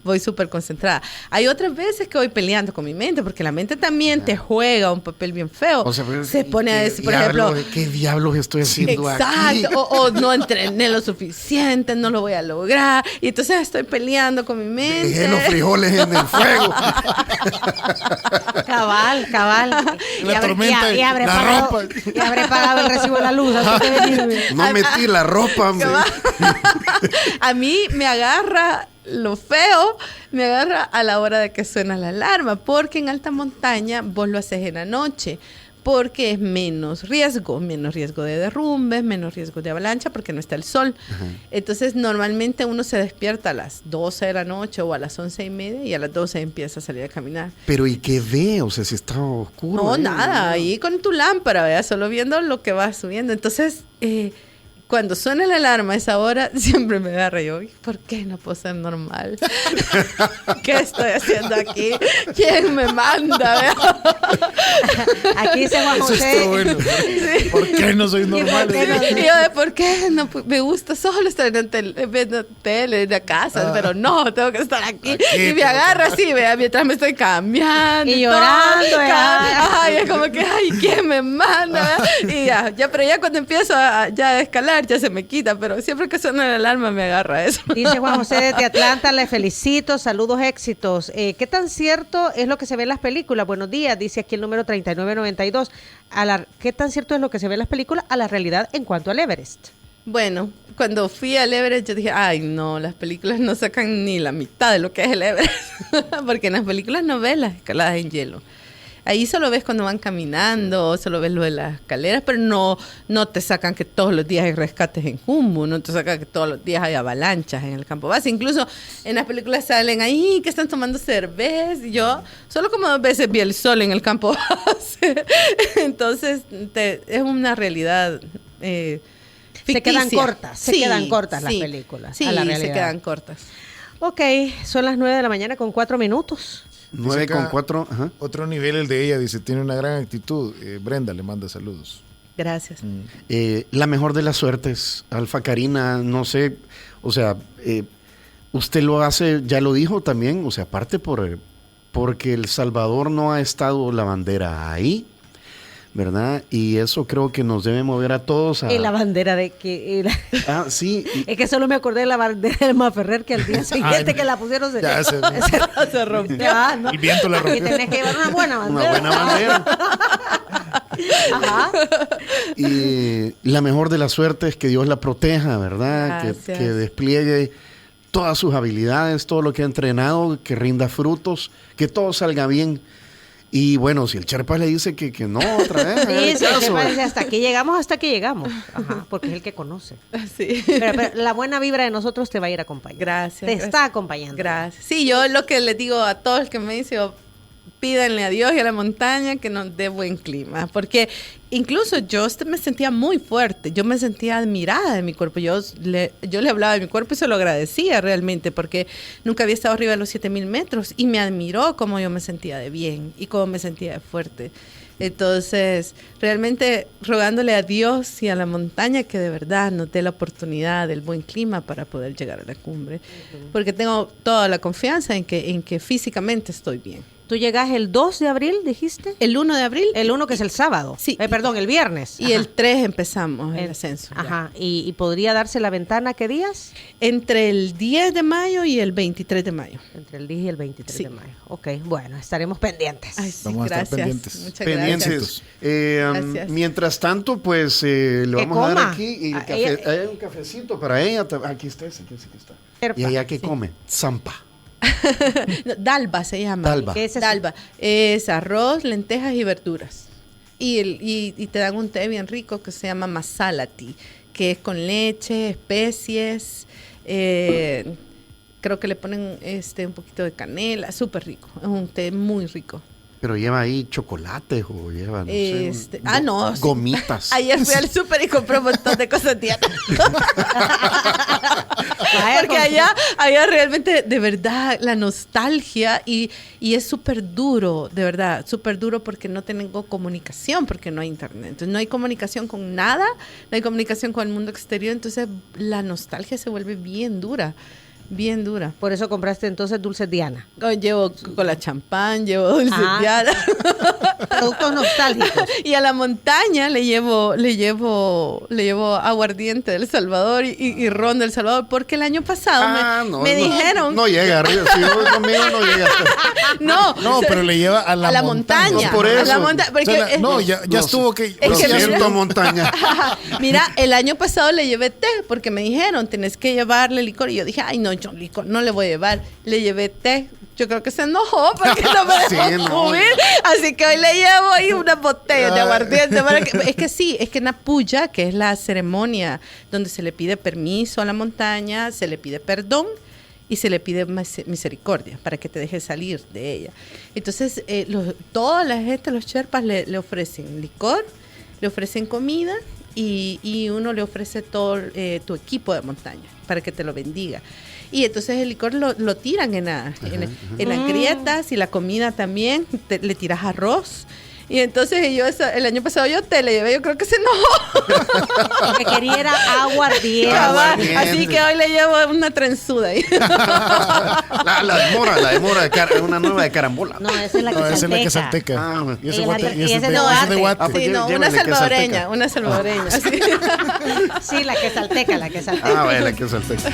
voy súper concentrada. Hay otras veces que voy peleando con mi mente, porque la mente también te juega un papel bien feo. O sea, se pone a decir, por ejemplo, ¿qué diablos estoy haciendo aquí? Exacto, o no entrené lo suficiente, no lo voy a lograr, y entonces estoy peleando con mi mente. Dejé los frijoles en el fuego. Cabal. La tormenta, y habré la pagado, ropa. Y habré pagado el recibo de la luz. No metí la ropa, hombre. A mí me agarra lo feo, me agarra a la hora de que suena la alarma, porque en alta montaña vos lo haces en la noche, porque es menos riesgo de derrumbes, menos riesgo de avalancha, porque no está el sol. Ajá. Entonces, normalmente uno se despierta a las 12 de la noche o a las 11:30 y a las 12 empieza a salir a caminar. Pero ¿y qué ve? O sea, si está oscuro. No, nada, ahí con tu lámpara, ¿verdad? Solo viendo lo que va subiendo. Entonces, cuando suena la alarma a esa hora, siempre me agarra yo, ¿por qué no puedo ser normal? ¿Qué estoy haciendo aquí? ¿Quién me manda? Aquí dice Juan Eso José. está bueno. ¿Por qué no soy normal? Y yo, ¿por qué? No, me gusta solo estar viendo tele en la casa, pero no, tengo que estar aquí. Y me agarra así, vea, mientras me estoy cambiando. Y llorando, Ay, es como que, ay, ¿quién me manda? Y ya, pero ya cuando empiezo a escalar, ya se me quita, pero siempre que suena la alarma me agarra eso. Dice Juan José desde Atlanta, le felicito, saludos, éxitos. ¿Qué tan cierto es lo que se ve en las películas? Buenos días, dice aquí el número 3992. ¿Qué tan cierto es lo que se ve en las películas a la realidad en cuanto al Everest? Bueno, cuando fui al Everest yo dije, ay no, las películas no sacan ni la mitad de lo que es el Everest, porque en las películas no ves las escaladas en hielo. Ahí solo ves cuando van caminando, solo ves lo de las escaleras, pero no te sacan que todos los días hay rescates en Khumbu, no te sacan que todos los días hay avalanchas en el campo base. Incluso en las películas salen ahí que están tomando cerveza. Yo solo como 2 veces vi el sol en el campo base. Entonces es una realidad ficticia. Se quedan cortas las películas. Sí, a la se realidad. quedan cortas. Ok, son las 9 de la mañana con 4 minutos. 9:04. Ajá. Otro nivel el de ella, dice, tiene una gran actitud. Brenda le manda saludos. Gracias. La mejor de las suertes, Alfa Karina, no sé, o sea, usted lo hace, ya lo dijo también, o sea, aparte porque El Salvador no ha estado la bandera ahí, ¿verdad? Y eso creo que nos debe mover a todos a... Y la bandera de que... Ah, sí. Es que solo me acordé de la bandera de Maferrer, que al día siguiente que la pusieron se rompió. Ya, ¿no? El viento la rompió. Y tenés que llevar una buena bandera. Una buena bandera. Ajá. Y la mejor de las suertes es que Dios la proteja, ¿verdad? Que despliegue todas sus habilidades, todo lo que ha entrenado, que rinda frutos, que todo salga bien. Y bueno, si el Sherpa le dice que no, otra vez. Sí, el Sherpa dice hasta aquí llegamos. Ajá, porque es el que conoce. Sí. Pero la buena vibra de nosotros te va a ir acompañando. Gracias. Te está acompañando. Gracias. Sí, yo lo que les digo a todos los que me dicen, pídanle a Dios y a la montaña que nos dé buen clima, porque incluso yo me sentía muy fuerte, yo me sentía admirada de mi cuerpo, yo le hablaba de mi cuerpo y se lo agradecía realmente, porque nunca había estado arriba de los 7,000 metros y me admiró cómo yo me sentía de bien y cómo me sentía de fuerte. Entonces, realmente rogándole a Dios y a la montaña que de verdad nos dé la oportunidad del buen clima para poder llegar a la cumbre, porque tengo toda la confianza en que físicamente estoy bien. ¿Tú llegas el 2 de abril, dijiste? El 1 de abril. El 1 que es el sábado. Sí. Perdón, el viernes. Y el 3 empezamos el ascenso. Ajá. ¿Y podría darse la ventana qué días? Entre el 10 de mayo y el 23 de mayo. Entre el 10 y el 23 de mayo. Ok, bueno, estaremos pendientes. Ay, sí, vamos a estar pendientes. Muchas pendientes. Gracias. Mientras tanto, pues le vamos a dar aquí y ella, hay un cafecito para ella. Aquí está. Sherpa, ¿Y ella qué come? Zampa. No, dalba se llama. Dalba. ¿Qué es eso? Dalba. Es arroz, lentejas y verduras. Y te dan un té bien rico que se llama masala tea, que es con leche, especies, creo que le ponen un poquito de canela, súper rico. Es un té muy rico. Pero lleva ahí chocolates o lleva, no sé, no. gomitas. Ayer fui al súper y compré un montón de cosas tiernas. Porque allá realmente, de verdad, la nostalgia y es súper duro, de verdad, súper duro porque no tengo comunicación, porque no hay internet. Entonces no hay comunicación con nada, no hay comunicación con el mundo exterior, entonces la nostalgia se vuelve bien dura. Bien dura. Por eso compraste entonces dulces Diana. Llevo cola champán, llevo dulces Diana. Productos nostálgicos. Y a la montaña le llevo aguardiente del Salvador y ron del Salvador, porque el año pasado me dijeron... No llega arriba, si voy conmigo no llega. No, pero le lleva a la montaña. No, por eso. A la montaña. Porque ya estuvo que... Lo siento, montaña. Mira, el año pasado le llevé té, porque me dijeron, tenés que llevarle licor. Y yo dije, ay, no, yo licor no le voy a llevar. Le llevé té. Yo creo que se enojó porque no me dejó subir. Así que hoy le llevo ahí una botella de aguardiente. Es que Napuya, que es la ceremonia donde se le pide permiso a la montaña, se le pide perdón y se le pide misericordia para que te deje salir de ella. Entonces, toda la gente, los Sherpas, le ofrecen licor, le ofrecen comida y uno le ofrece todo tu equipo de montaña para que te lo bendiga. Y entonces el licor lo tiran en las grietas y la comida también, le tiras arroz. Y entonces el año pasado yo te le llevé, yo creo que se enojó. Lo que quería era aguardiente. Así que hoy le llevo una trenzuda ahí. La de mora, una nueva de carambola. No, esa es la que salteca. Y ese es de guate. Sí, no, una salvadoreña. Sí. Sí, la que salteca. Bueno, la que salteca.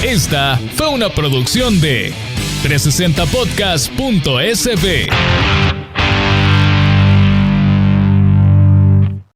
Esta fue una producción de 360podcast.sb.